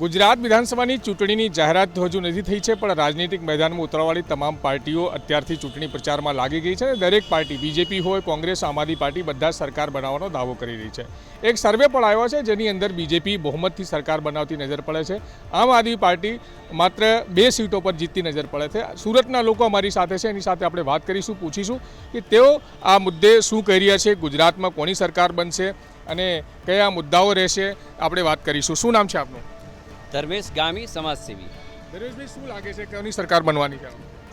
ગુજરાત વિધાનસભાની ચૂંટણીની જાહેરાત હજુ નથી થઈ છે, પણ રાજનીતિક મેદાનમાં ઉતરવાવાળી તમામ પાર્ટીઓ અત્યારથી ચૂંટણી પ્રચારમાં લાગી ગઈ છે. દરેક પાર્ટી, બીજેપી હોય, કોંગ્રેસ, આમ આદમી પાર્ટી, બધા સરકાર બનાવવાનો દાવો કરી રહી છે. એક સર્વે પણ આવ્યો છે જેની અંદર બીજેપી બહુમતથી સરકાર બનાવતી નજર પડે છે. આમ આદમી પાર્ટી માત્ર 2 સીટો પર જીતતી નજર પડે છે. સુરતના લોકો અમારી સાથે છે, એની સાથે આપણે વાત કરીશું, પૂછીશું કે તેઓ આ મુદ્દે શું કહી રહ્યા છે, ગુજરાતમાં કોની સરકાર બનશે અને કયા મુદ્દાઓ રહેશે. આપણે વાત કરીશું. શું નામ છે આપનું? ધર્મેશ ગામી, સમાજસેવી. ધર્મેશભાઈ, શું લાગે છે કોની સરકાર બનવાની છે?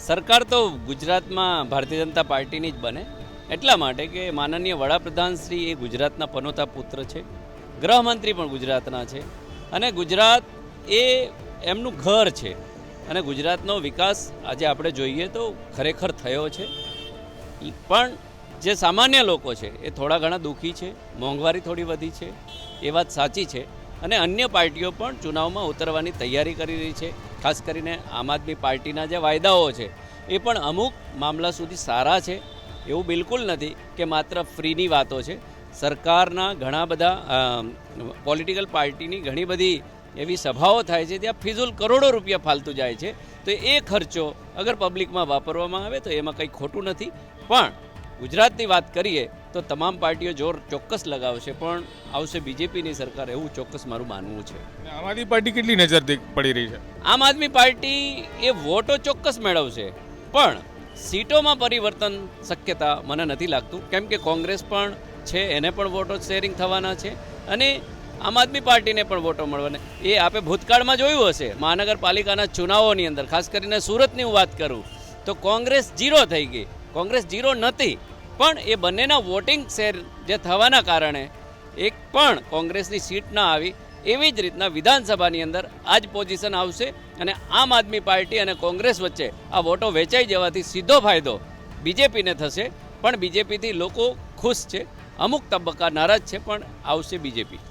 સરકાર તો ગુજરાતમાં ભારતીય જનતા પાર્ટીની જ બને, એટલા માટે કે માનનીય વડાપ્રધાન શ્રી એ ગુજરાતના પનોતા પુત્ર છે, ગૃહમંત્રી પણ ગુજરાતના છે અને ગુજરાત એ એમનું ઘર છે અને ગુજરાતનો વિકાસ આજે આપણે જોઈએ તો ખરેખર થયો છે. પણ જે સામાન્ય લોકો છે એ થોડા ઘણા દુઃખી છે, મોંઘવારી થોડી વધી છે, એ વાત સાચી છે અને અન્ય પાર્ટીઓ પણ ચુનાવમાં ઉતરવાની તૈયારી કરી રહી છે. ખાસ કરીને આમ આદમી પાર્ટીના જે વાયદાઓ છે એ પણ અમુક મામલા સુધી સારા છે. એવું બિલકુલ નથી કે માત્ર ફ્રીની વાતો છે. સરકારના ઘણા બધા પોલિટિકલ પાર્ટીની ઘણી બધી એવી સભાઓ થાય છે ત્યાં ફિઝુલ કરોડો રૂપિયા ફાલતું જાય છે. તો એ ખર્ચો અગર પબ્લિકમાં વાપરવામાં આવે તો એમાં કંઈ ખોટું નથી. પણ ગુજરાતની વાત કરીએ તો તમામ પાર્ટીઓ જોર ચોક્કસ લગાવશે, પણ આવશે બીજેપીની સરકાર, એવું ચોક્કસ મારું માનવું છે. આમ આદમી પાર્ટી કેટલી નજર પડી રહી છે? આમ આદમી પાર્ટી એ વોટો ચોક્કસ મેળવશે, પણ સીટોમાં પરિવર્તન શક્યતા મને નથી લાગતું, કેમ કે કોંગ્રેસ પણ છે, એને પણ વોટો શેરિંગ થવાના છે અને આમ આદમી પાર્ટીને પણ વોટો મળવાના. એ આપે ભૂતકાળમાં જોયું હશે, મહાનગરપાલિકાના ચુનાવોની અંદર, ખાસ કરીને સુરતની હું વાત કરું તો કોંગ્રેસ 0 થઈ ગઈ. કોંગ્રેસ 0 નથી, પણ એ બંનેના વોટિંગ શેર જે થવાના કારણે એક પણ કોંગ્રેસની સીટ ના આવી. એવી જ રીતના વિધાનસભાની અંદર આ જ પોઝિશન આવશે અને આમ આદમી પાર્ટી અને કોંગ્રેસ વચ્ચે આ વોટો વેચાઈ જવાથી સીધો ફાયદો બીજેપીને થશે. પણ બીજેપીથી લોકો ખુશ છે, અમુક તબક્કા નારાજ છે, પણ આવશે બીજેપી.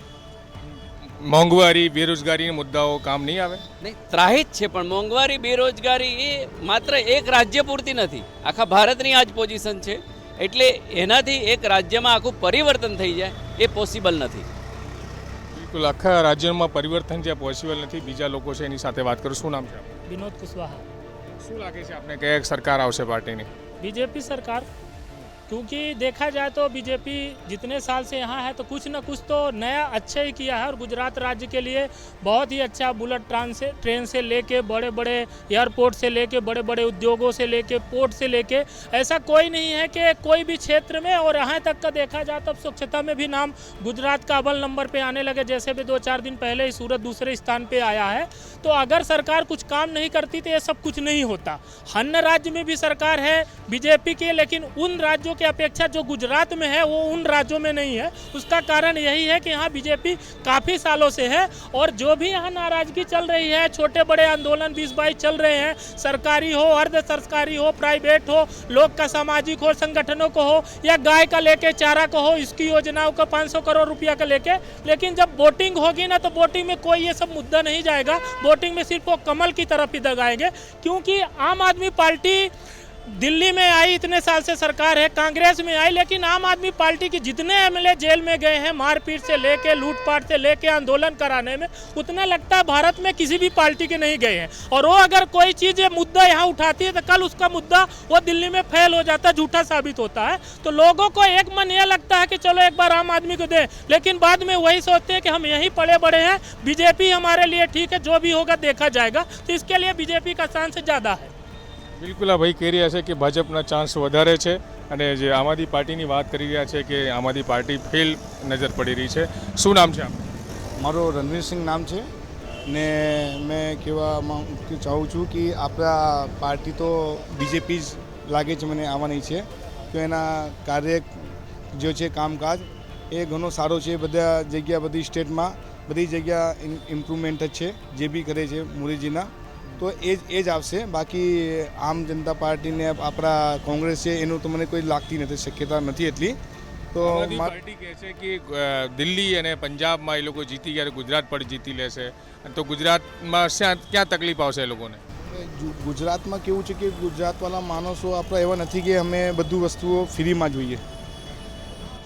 મોંઘવારી, બેરોજગારીના મુદ્દાઓ કામ નહીં આવે? નહીં, ત્રાહિત છે, પણ મોંઘવારી, બેરોજગારી એ માત્ર એક રાજ્ય પૂરતી નથી, આખા ભારતની આ જ પોઝિશન છે. એટલે એનાથી એક રાજ્યમાં આખું પરિવર્તન થઈ જાય એ પોસિબલ નથી. બિલકુલ, આખા રાજ્યમાં પરિવર્તન જે પોસિબલ નથી. બીજા લોકો છે એની સાથે વાત કરું. શું નામ છે? विनोद कुशवाहा। શું લાગે છે આપને કયા સરકાર આવશે પાર્ટીની? बीजेपी सरकार, क्योंकि देखा जाए तो बीजेपी जितने साल से यहाँ है तो कुछ न कुछ तो नया अच्छा ही किया है और गुजरात राज्य के लिए बहुत ही अच्छा, बुलेट ट्रेन से लेके बड़े बड़े एयरपोर्ट से लेके बड़े बड़े उद्योगों से लेके पोर्ट से लेके ऐसा कोई नहीं है कि कोई भी क्षेत्र में, और यहाँ तक का देखा जाए तो स्वच्छता में भी नाम गुजरात का अव्वल नंबर पे आने लगे, जैसे भी 2-4 दिन पहले ही सूरत दूसरे स्थान पे आया है. तो अगर सरकार कुछ काम नहीं करती तो ये सब कुछ नहीं होता. अन्य राज्य में भी सरकार है बीजेपी की, लेकिन उन राज्यों की अपेक्षा जो गुजरात में है वो उन राज्यों में नहीं है. उसका कारण यही है कि यहाँ बीजेपी काफ़ी सालों से है और जो भी यहाँ नाराजगी चल रही है, छोटे बड़े आंदोलन 20-22 चल रहे हैं, सरकारी हो, अर्ध सरकारी हो, प्राइवेट हो, लोग का सामाजिक हो, संगठनों को हो, या गाय का लेके चारा को हो, इसकी योजनाओं का 500 करोड़ रुपया का लेके, लेकिन जब वोटिंग होगी ना तो वोटिंग में कोई ये सब मुद्दा नहीं जाएगा. वोटिंग में सिर्फ वो कमल की तरफ ही दगाएंगे, क्योंकि आम आदमी पार्टी दिल्ली में आई, इतने साल से सरकार है, कांग्रेस में आई, लेकिन आम आदमी पार्टी की जितने एमएलए जेल में गए हैं, मारपीट से लेके, लूटपाट से लेके, आंदोलन कराने में, उतना लगता है भारत में किसी भी पार्टी के नहीं गए हैं. और वो अगर कोई चीज़ ये मुद्दा यहाँ उठाती है तो कल उसका मुद्दा वो दिल्ली में फेल हो जाता है, झूठा साबित होता है. तो लोगों को एक मन यह लगता है कि चलो एक बार आम आदमी को दें, लेकिन बाद में वही सोचते हैं कि हम यहीं पड़े बड़े हैं, बीजेपी हमारे लिए ठीक है, जो भी होगा देखा जाएगा. तो इसके लिए बीजेपी का चांस ज़्यादा है. બિલકુલ, આ ભાઈ કહી રહ્યા છે કે ભાજપના ચાન્સ વધારે છે અને જે આમ આદમી પાર્ટીની વાત કરી રહ્યા છે કે આમ આદમી પાર્ટી ફેલ નજર પડી રહી છે. શું નામ છે આપનું? મારો રણવીર સિંહ નામ છે ને મેં કહેવા ચાહું છું કે આપણા પાર્ટી તો બીજેપી જ લાગે છે મને આવવાની છે. તો એના કાર્ય જે છે કામકાજ એ ઘણો સારો છે. બધા જગ્યા, બધી સ્ટેટમાં બધી જગ્યા ઇમ્પ્રુવમેન્ટ જ છે જે બી કરે છે મોદીજીના. તો એ જ આવશે. બાકી આમ જનતા પાર્ટીને આપણા કોંગ્રેસ છે એનું તો મને કોઈ લાગતી નથી, શક્યતા નથી એટલી. તો પાર્ટી કહે છે કે દિલ્હી અને પંજાબમાં એ લોકો જીતી ગયા, ગુજરાત પણ જીતી લેશે. તો ગુજરાતમાં ક્યાં તકલીફ આવશે એ લોકોને? ગુજરાતમાં કેવું છે કે ગુજરાતવાળા માણસો આપણા એવા નથી કે અમે બધું વસ્તુઓ ફ્રીમાં જોઈએ.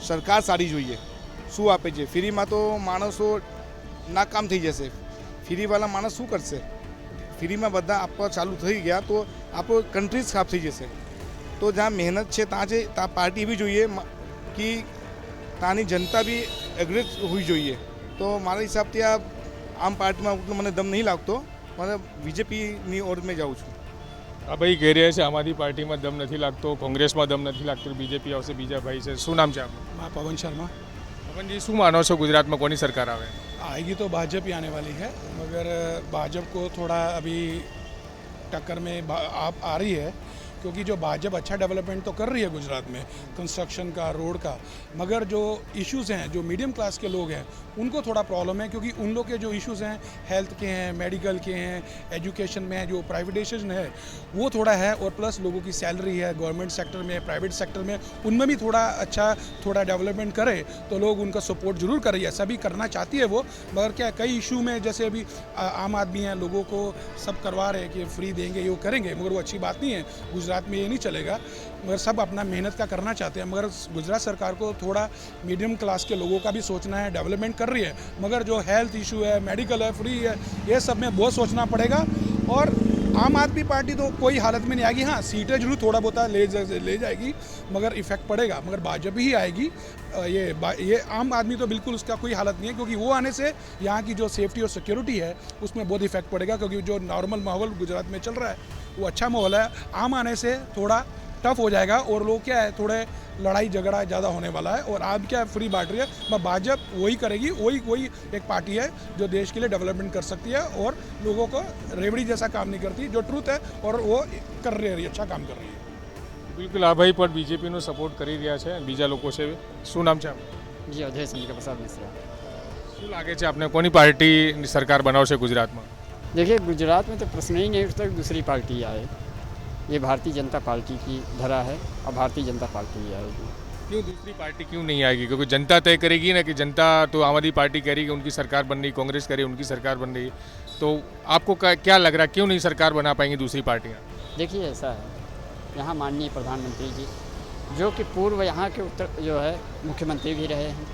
સરકાર સારી જોઈએ. શું આપે છે ફ્રીમાં? તો માણસો નાકામ થઈ જશે. ફ્રીવાળા માણસ શું કરશે? ફ્રીમાં બધા આપવા ચાલુ થઈ ગયા તો આપણો કન્ટ્રી જ ખરાબ થઈ જશે. તો જ્યાં મહેનત છે ત્યાં પાર્ટી એવી જોઈએ કે ત્યાંની જનતા બી એગ્રેસ હોવી જોઈએ. તો મારા હિસાબથી આ આમ પાર્ટીમાં મને દમ નહીં લાગતો. મને બીજેપીની ઓર મેં જાઉં છું. આ ભાઈ કહી રહ્યા છે આમ આદમી પાર્ટીમાં દમ નથી લાગતો, કોંગ્રેસમાં દમ નથી લાગતો, બીજેપી આવશે. બીજા ભાઈ છે, શું નામ છે આપનું? मैं पवन शर्मा. પવનજી, શું માનો છો ગુજરાતમાં કોની સરકાર આવે? आएगी तो भाजपा ही आने वाली है, मगर भाजपा को थोड़ा अभी टक्कर में आप आ रही है, क्योंकि जो भाजपा अच्छा डेवलपमेंट तो कर रही है गुजरात में, कंस्ट्रक्शन का, रोड का, मगर जो इश्यूज़ हैं, जो मीडियम क्लास के लोग हैं उनको थोड़ा प्रॉब्लम है, क्योंकि उन लोग के जो इश्यूज़ हैं हेल्थ के हैं, मेडिकल के हैं, एजुकेशन में जो प्राइवेटाइजेशन है वो थोड़ा है, और प्लस लोगों की सैलरी है गवर्नमेंट सेक्टर में, प्राइवेट सेक्टर में, उनमें भी थोड़ा अच्छा थोड़ा डेवलपमेंट करे तो लोग उनका सपोर्ट जरूर कर रही है. सभी करना चाहती है वो, मगर क्या कई इशू में जैसे अभी आम आदमी हैं, लोगों को सब करवा रहे हैं कि फ्री देंगे, ये वो करेंगे, मगर वो अच्छी बात नहीं है. गुजरात में ये नहीं चलेगा, मगर सब अपना मेहनत का करना चाहते हैं. मगर गुजरात सरकार को थोड़ा मीडियम क्लास के लोगों का भी सोचना है. डेवलपमेंट कर रही है, मगर जो हेल्थ इशू है, मेडिकल है, फ्री है, ये सब में बहुत सोचना पड़ेगा. और आम आदमी पार्टी तो कोई हालत में नहीं आएगी. हाँ, सीटें जरूर थोड़ा बहुत ले जाएगी, मगर इफेक्ट पड़ेगा. मगर भाजपा ही आएगी. ये आम आदमी तो बिल्कुल उसका कोई हालत नहीं है, क्योंकि वो आने से यहाँ की जो सेफ्टी और सिक्योरिटी है उसमें बहुत इफेक्ट पड़ेगा. क्योंकि जो नॉर्मल माहौल गुजरात में चल रहा है वो अच्छा माहौल है. आम आने से थोड़ा टफ हो जाएगा, और लोग क्या है थोड़े लड़ाई झगड़ा ज़्यादा होने वाला है. और आज क्या फ्री बांट रही है, पर भाजपा वही करेगी. वही एक पार्टी है जो देश के लिए डेवलपमेंट कर सकती है और लोगों को रेवड़ी जैसा काम नहीं करती, जो ट्रूथ है, और वो कर रही है, अच्छा काम कर रही है. બિલકુલ, આ ભાઈ પણ બીજેપીનો સપોર્ટ કરી રહ્યા છે. બીજા લોકો છે, શું નામ છે આપનું? जी अजय चंद्र प्रसाद मिश्रा. શું લાગે છે આપને કોની પાર્ટી સરકાર બનાવશે ગુજરાતમાં? देखिए, गुजरात में तो प्रश्न ही नहीं उठता कि दूसरी पार्टी आए. ये भारतीय जनता पार्टी की धरा है और भारतीय जनता पार्टी ही आएगी. क्यों दूसरी पार्टी क्यों नहीं आएगी? क्योंकि जनता तय करेगी ना, कि जनता तो आम आदमी पार्टी कह रही कि उनकी सरकार बन रही, कांग्रेस कह रही उनकी सरकार बन रही. तो आपको क्या लग रहा है, क्यों नहीं सरकार बना पाएंगी दूसरी पार्टियाँ? देखिए, ऐसा है, यहाँ माननीय प्रधानमंत्री जी जो कि पूर्व यहाँ के उत्तर जो है मुख्यमंत्री भी रहे हैं,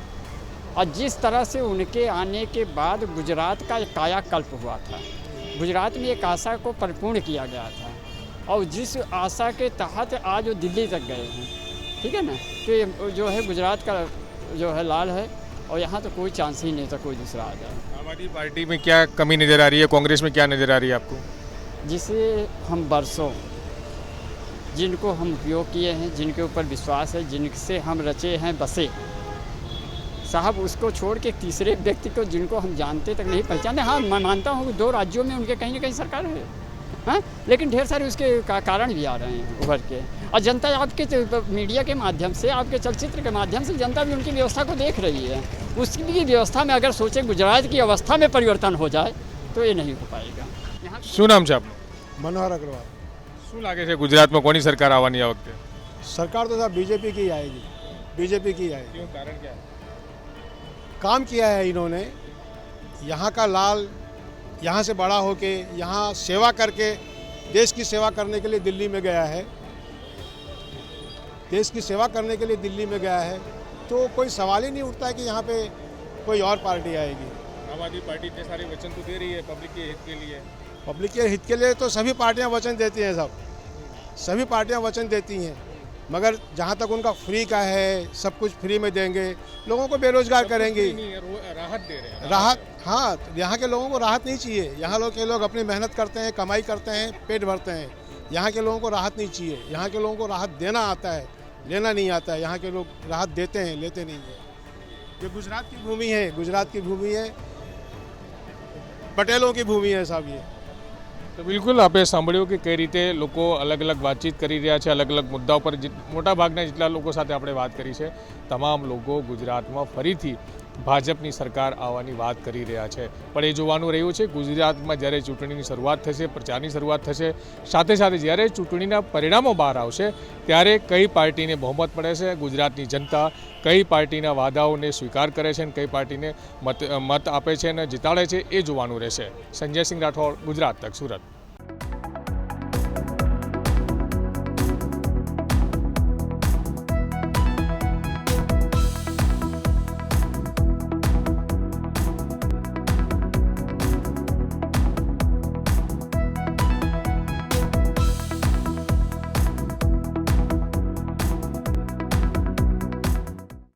और जिस तरह से उनके आने के बाद गुजरात का एक कायाकल्प हुआ था, गुजरात में एक आशा को परिपूर्ण किया गया था, और जिस आशा के तहत आज वो दिल्ली तक गए हैं, ठीक है ना. तो ये जो है गुजरात का जो है लाल है, और यहाँ तो कोई चांस ही नहीं था कोई दूसरा आ जाए. आम आदमी पार्टी में क्या कमी नज़र आ रही है, कांग्रेस में क्या नज़र आ रही है आपको? जिसे हम बरसों जिनको हम उपयोग किए हैं, जिनके ऊपर विश्वास है, जिनसे हम रचे हैं बसे साहब, उसको छोड़ के तीसरे व्यक्ति को जिनको हम जानते तक नहीं पहचानते. हाँ, मैं मानता हूँ कि 2 राज्यों में उनके कहीं ना कहीं सरकार है, हाँ, लेकिन ढेर सारे उसके कारण भी आ रहे हैं उभर के. और जनता आपके मीडिया के माध्यम से, आपके चलचित्र के माध्यम से जनता भी उनकी व्यवस्था को देख रही है. उसकी व्यवस्था में अगर सोचे गुजरात की अवस्था में परिवर्तन हो जाए तो ये नहीं हो पाएगा. શું નામ છે આપનું? मनोहर अग्रवाल. શું લાગે છે ગુજરાતમાં કોની સરકાર આવવાની આ વખતે? सरकार तो साहब बीजेपी की आएगी, बीजेपी की आएगी. क्यों, कारण क्या है? काम किया है इन्होंने. यहाँ का लाल यहाँ से बड़ा होके यहाँ सेवा करके देश की सेवा करने के लिए दिल्ली में गया है. देश की सेवा करने के लिए दिल्ली में गया है, तो कोई सवाल ही नहीं उठता है कि यहाँ पे कोई और पार्टी आएगी. आम आदमी पार्टी इतने सारे वचन तो दे रही है पब्लिक के हित के लिए. पब्लिक के हित के लिए तो सभी पार्टियां वचन देती हैं, सब सभी पार्टियां वचन देती हैं, मगर जहाँ तक उनका फ्री का है, सब कुछ फ्री में देंगे, लोगों को बेरोजगार करेंगे. राहत दे रहे हैं. राहत, हाँ, यहाँ के लोगों को राहत नहीं चाहिए. यहाँ के लोग अपनी मेहनत करते हैं, कमाई करते हैं, पेट भरते हैं. यहाँ के लोगों को राहत नहीं चाहिए. यहाँ के लोगों को राहत देना आता है, लेना नहीं आता है. यहाँ के लोग राहत देते हैं, लेते नहीं हैं. ये गुजरात की भूमि है, गुजरात की भूमि है, पटेलों की भूमि है साहब. ये તો બિલકુલ આપણે સાંભળ્યું કે કઈ રીતે લોકો અલગ અલગ વાતચીત કરી રહ્યા છે, અલગ અલગ મુદ્દાઓ પર મોટાભાગના જેટલા લોકો સાથે આપણે વાત કરી છે, તમામ લોકો ગુજરાતમાં ફરીથી ભાજપની સરકાર આવવાની વાત કરી રહ્યા છે. પણ એ જોવાનું રહ્યું છે ગુજરાતમાં જ્યારે ચૂંટણીની શરૂઆત થશે, પ્રચારની શરૂઆત થશે, સાથે સાથે જ્યારે ચૂંટણીના પરિણામો બહાર આવશે ત્યારે કઈ પાર્ટીને બહુમત મળે છે, ગુજરાતની જનતા કઈ પાર્ટીના વાદાઓને સ્વીકાર કરે છે અને કઈ પાર્ટીને મત આપે છે અને જીતાડે છે, એ જોવાનું રહેશે. સંજય સિંહ રાઠોડ, ગુજરાત તક, સુરત.